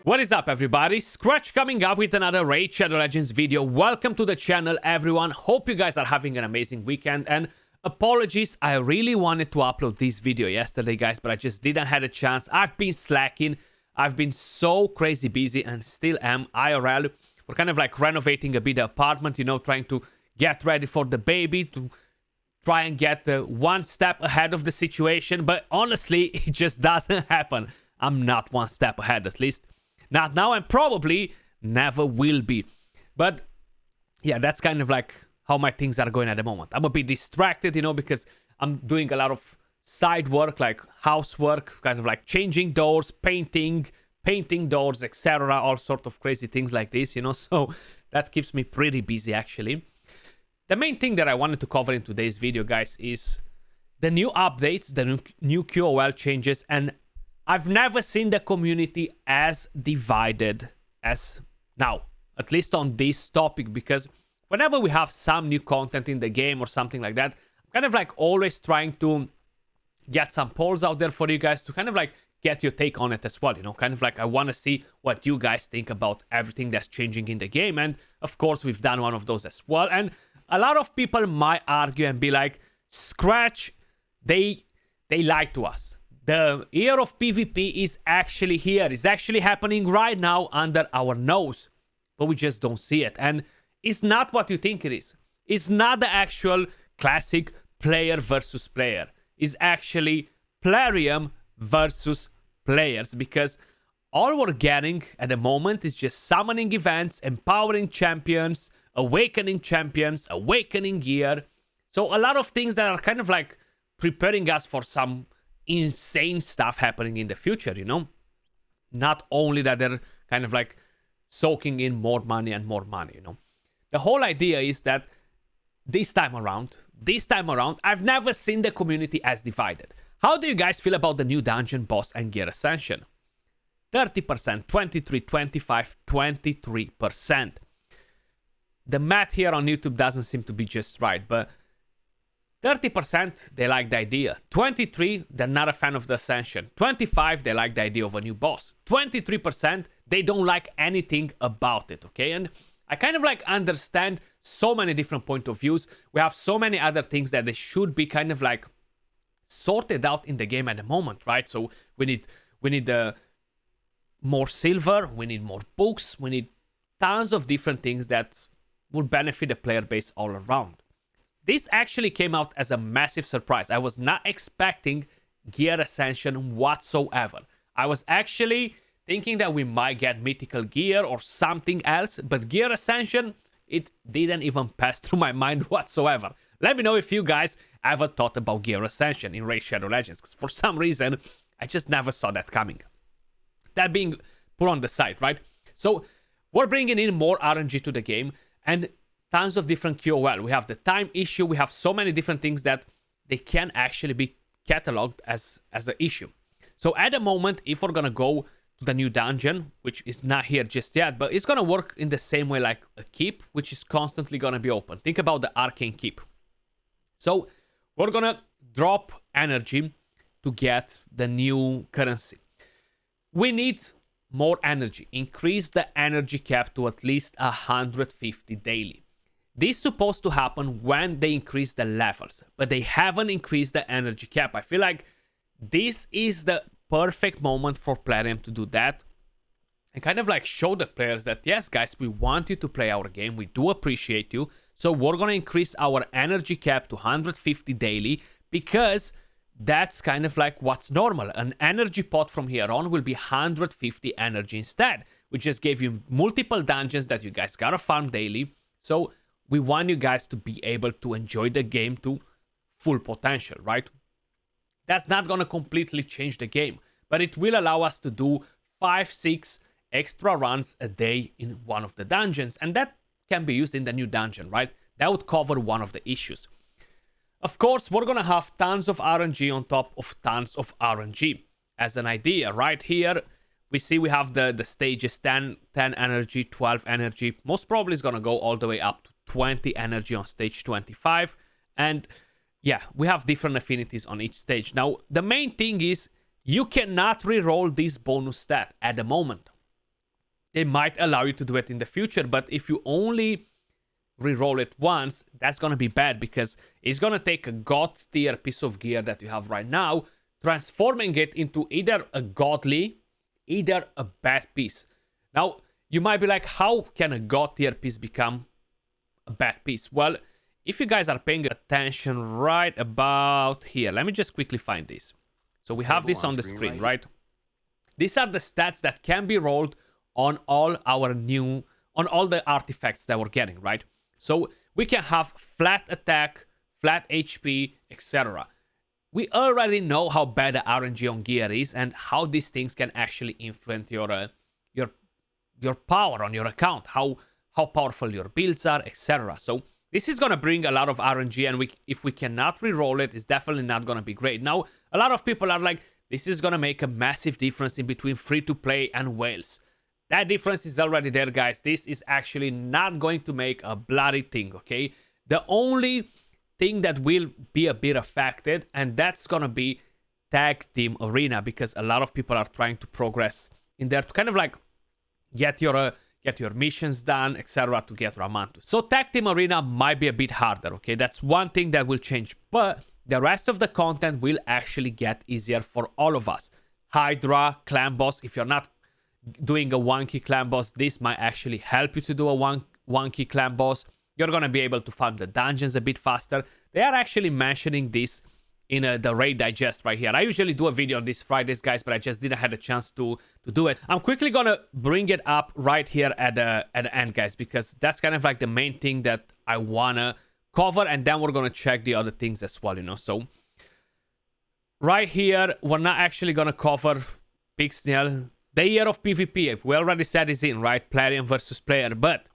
What is up, everybody? Skratch coming up with another Raid Shadow Legends video. Welcome to the channel, everyone. Hope you guys are having an amazing weekend. And apologies, I really wanted to upload this video yesterday, guys, but I just didn't have a chance. I've been slacking. I've been so crazy busy and still am IRL. We're kind of like renovating a bit the apartment, you know, trying to get ready for the baby, to try and get one step ahead of the situation. But honestly, it just doesn't happen. I'm not one step ahead, at least. Not now, and probably never will be. But yeah, that's kind of like how my things are going at the moment. I'm a bit distracted, you know, because I'm doing a lot of side work, like housework, kind of like changing doors, painting doors, etc. All sort of crazy things like this, you know. So that keeps me pretty busy, actually. The main thing that I wanted to cover in today's video, guys, is the new updates, the new QOL changes, and I've never seen the community as divided as now, at least on this topic, because whenever we have some new content in the game or something like that, I'm kind of like always trying to get some polls out there for you guys to kind of like get your take on it as well, you know, kind of like I want to see what you guys think about everything that's changing in the game. And of course, we've done one of those as well. And a lot of people might argue and be like, Skratch, they lied to us. The year of PvP is actually here. It's actually happening right now under our nose. But we just don't see it. And it's not what you think it is. It's not the actual classic player versus player. It's actually Plarium versus players. Because all we're getting at the moment is just summoning events, empowering champions, awakening gear. So a lot of things that are kind of like preparing us for some insane stuff happening in the future, you know. Not only that they're kind of like soaking in more money, you know. The whole idea is that this time around, I've never seen the community as divided. How do you guys feel about the new dungeon boss and gear ascension? 30%, 23, 25, 23%. The math here on YouTube doesn't seem to be just right, but 30%, they like the idea. 23, they're not a fan of the Ascension. 25, they like the idea of a new boss. 23%, they don't like anything about it, okay? And I kind of like understand so many different point of views. We have so many other things that they should be kind of like sorted out in the game at the moment, right? So we need more silver, we need more books, we need tons of different things that would benefit the player base all around. This actually came out as a massive surprise. I was not expecting Gear Ascension whatsoever. I was actually thinking that we might get mythical gear or something else, but Gear Ascension, it didn't even pass through my mind whatsoever. Let me know if you guys ever thought about Gear Ascension in Raid Shadow Legends, because for some reason, I just never saw that coming. That being put on the side, right? So we're bringing in more RNG to the game, and tons of different QOL. We have the time issue. We have so many different things that they can actually be cataloged as an issue. So at the moment, if we're going to go to the new dungeon, which is not here just yet, but it's going to work in the same way like a keep, which is constantly going to be open. Think about the arcane keep. So we're going to drop energy to get the new currency. We need more energy. Increase the energy cap to at least 150 daily. This is supposed to happen when they increase the levels, but they haven't increased the energy cap. I feel like this is the perfect moment for Plarium to do that and kind of like show the players that, yes, guys, we want you to play our game. We do appreciate you. So we're going to increase our energy cap to 150 daily because that's kind of like what's normal. An energy pot from here on will be 150 energy instead. We just gave you multiple dungeons that you guys gotta farm daily. So we want you guys to be able to enjoy the game to full potential, right? That's not going to completely change the game, but it will allow us to do 5-6 extra runs a day in one of the dungeons, and that can be used in the new dungeon, right? That would cover one of the issues. Of course, we're going to have tons of RNG on top of tons of RNG. As an idea, right here, we see we have the stages 10 energy, 12 energy. Most probably is going to go all the way up to 20 energy on stage 25, and yeah, we have different affinities on each stage. Now, the main thing is you cannot reroll this bonus stat at the moment. they might allow you to do it in the future. But if you only reroll it once, that's gonna be bad, because it's gonna take a god tier piece of gear that you have right now, transforming it into either a godly, either a bad piece. Now, you might be like, how can a god tier piece become a bad piece? Well, if you guys are paying attention right about here, let me just quickly find this. So we have this on the screen, right? These are the stats that can be rolled on all the artifacts that we're getting, right? So we can have flat attack, flat HP, etc. We already know how bad the RNG on gear is and how these things can actually influence your power on your account, how powerful your builds are, etc. So this is gonna bring a lot of RNG, and if we cannot reroll it, it's definitely not gonna be great. Now, a lot of people are like, this is gonna make a massive difference in between free-to-play and whales. That difference is already there, guys. This is actually not going to make a bloody thing, okay? The only thing that will be a bit affected, and that's gonna be Tag Team Arena, because a lot of people are trying to progress in there to kind of like get your missions done, etc., to get Ramantu. So Tag Team Arena might be a bit harder, okay? That's one thing that will change, but the rest of the content will actually get easier for all of us. Hydra, Clan Boss, if you're not doing a wonky Clan Boss, this might actually help you to do a wonky Clan Boss. You're going to be able to farm the dungeons a bit faster. They are actually mentioning this in the Raid Digest right here. I usually do a video on this Fridays, guys, but I just didn't have a chance to do it. I'm quickly going to bring it up right here at the end, guys, because that's kind of like the main thing that I want to cover, and then we're going to check the other things as well, you know. So right here, we're not actually going to cover Pixniel. The year of PvP, we already said is in, right? Plarium versus player, but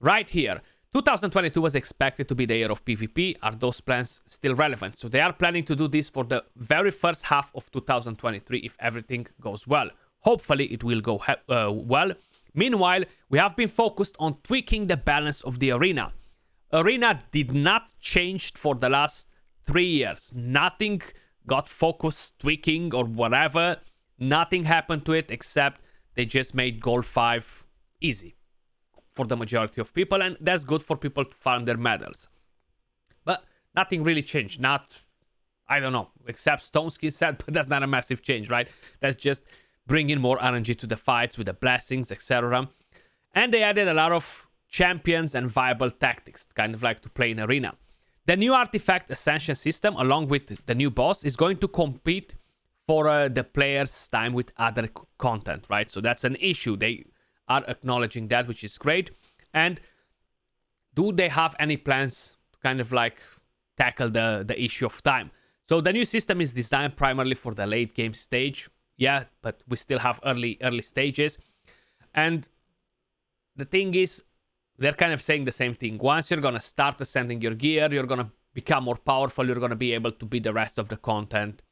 right here, 2022 was expected to be the year of PvP. Are those plans still relevant? So they are planning to do this for the very first half of 2023 if everything goes well. Hopefully it will go well. Meanwhile, we have been focused on tweaking the balance of the arena. Arena did not change for the last 3 years. Nothing got focused, tweaking or whatever. Nothing happened to it except they just made Gold 5 easy for the majority of people, and that's good for people to farm their medals. But nothing really changed. I don't know, except Stone Skin set, but that's not a massive change, right? That's just bringing more RNG to the fights with the blessings, etc. And they added a lot of champions and viable tactics, kind of like to play in arena. The new artifact ascension system, along with the new boss, is going to compete for the player's time with other content, right? So that's an issue. They are acknowledging that, which is great. And do they have any plans to kind of like tackle the issue of time? So the new system is designed primarily for the late game stage. Yeah, but we still have early stages. And the thing is, they're kind of saying the same thing. Once you're going to start ascending your gear, you're going to become more powerful. You're going to be able to beat the rest of the content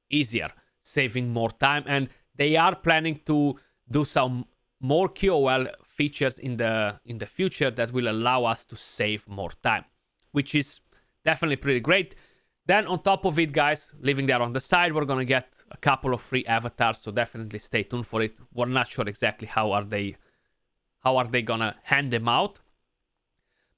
easier, saving more time. And they are planning to do some more QOL features in the future that will allow us to save more time, which is definitely pretty great. Then on top of it, guys, leaving that on the side, we're gonna get a couple of free avatars, so definitely stay tuned for it. We're not sure exactly how are they gonna hand them out,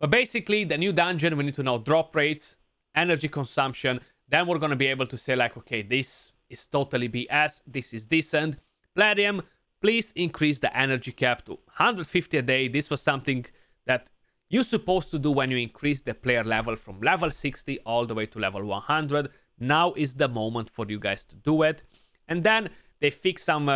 but basically the new dungeon, we need to know drop rates, energy consumption. Then we're gonna be able to say like, okay, this is totally BS, this is decent. Plarium, please increase the energy cap to 150 a day. This was something that you're supposed to do when you increase the player level from level 60 all the way to level 100. Now is the moment for you guys to do it. And then they fix some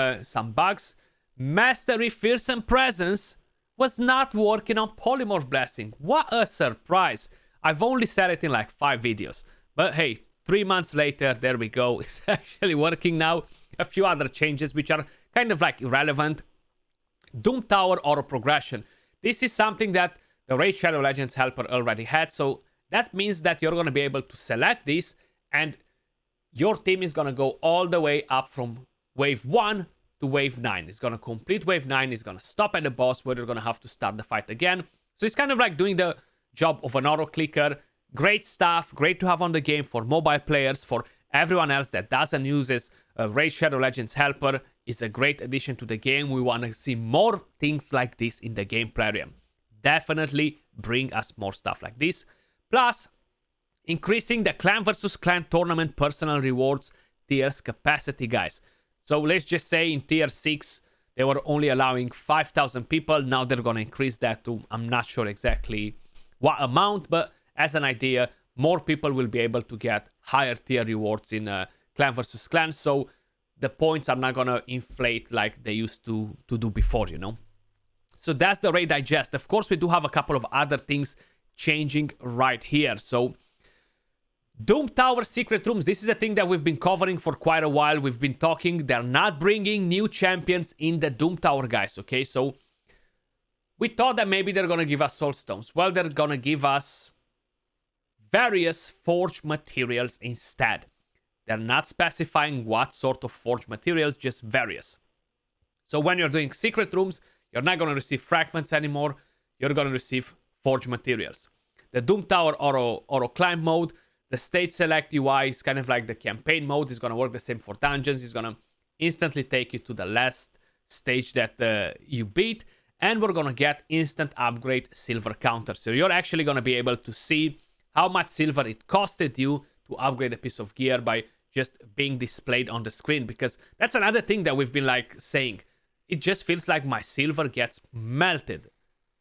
bugs. Mastery Fearsome Presence was not working on Polymorph Blessing. What a surprise. I've only said it in like 5 videos. But hey, 3 months later, there we go. It's actually working now. A few other changes which are kind of like irrelevant. Doom Tower auto progression. This is something that the Raid Shadow Legends helper already had. So that means that you're going to be able to select this and your team is going to go all the way up from wave 1 to wave 9. It's going to complete wave 9. It's going to stop at the boss where you're going to have to start the fight again. So it's kind of like doing the job of an auto clicker. Great stuff. Great to have on the game for mobile players, for Everyone else that doesn't use this Raid Shadow Legends Helper is a great addition to the game. We want to see more things like this in the game, Plarium. Definitely bring us more stuff like this. Plus, increasing the clan versus clan tournament personal rewards tiers capacity, guys. So let's just say in tier 6, they were only allowing 5,000 people. Now they're going to increase that to, I'm not sure exactly what amount, but as an idea, more people will be able to get higher tier rewards in clan versus clan. So the points are not going to inflate like they used to do before, you know. So that's the Raid Digest. Of course, we do have a couple of other things changing right here. So Doom Tower secret rooms. This is a thing that we've been covering for quite a while. We've been talking. They're not bringing new champions in the Doom Tower, guys. Okay, so we thought that maybe they're going to give us soul stones. Well, they're going to give us various forged materials instead. They're not specifying what sort of forged materials, just various. So when you're doing secret rooms, you're not going to receive fragments anymore. You're going to receive forged materials. The Doom Tower auto climb mode, the stage select UI is kind of like the campaign mode. It's going to work the same for dungeons. It's going to instantly take you to the last stage that you beat. And we're going to get instant upgrade silver counter. So you're actually going to be able to see how much silver it costed you to upgrade a piece of gear by just being displayed on the screen. Because that's another thing that we've been like saying. It just feels like my silver gets melted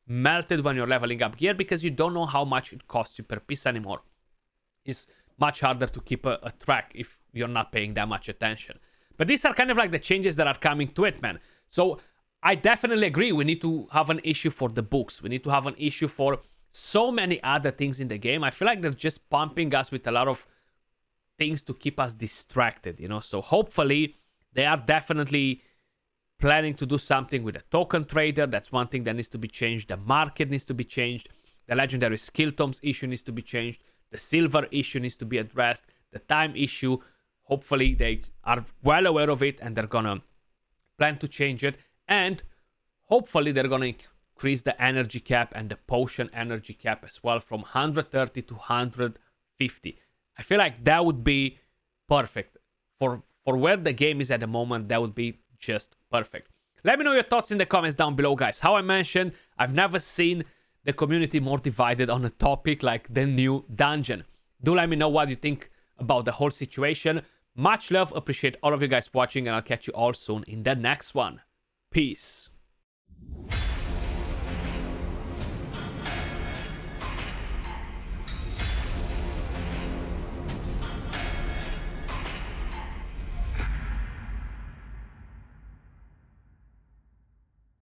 when you're leveling up gear because you don't know how much it costs you per piece anymore. It's much harder to keep a track if you're not paying that much attention. But these are kind of like the changes that are coming to it, man. So I definitely agree. We need to have an issue for the books. We need to have an issue for so many other things in the game. I feel like they're just pumping us with a lot of things to keep us distracted, you know. So hopefully they are definitely planning to do something with the token trader. That's one thing that needs to be changed. The market needs to be changed. The legendary skill tomes issue needs to be changed. The silver issue needs to be addressed. The time issue, hopefully they are well aware of it and they're gonna plan to change it. And hopefully they're gonna increase the energy cap and the potion energy cap as well from 130 to 150. I feel like that would be perfect. For where the game is at the moment, that would be just perfect. Let me know your thoughts in the comments down below, guys. How I mentioned, I've never seen the community more divided on a topic like the new dungeon. Do let me know what you think about the whole situation. Much love, appreciate all of you guys watching, and I'll catch you all soon in the next one. Peace.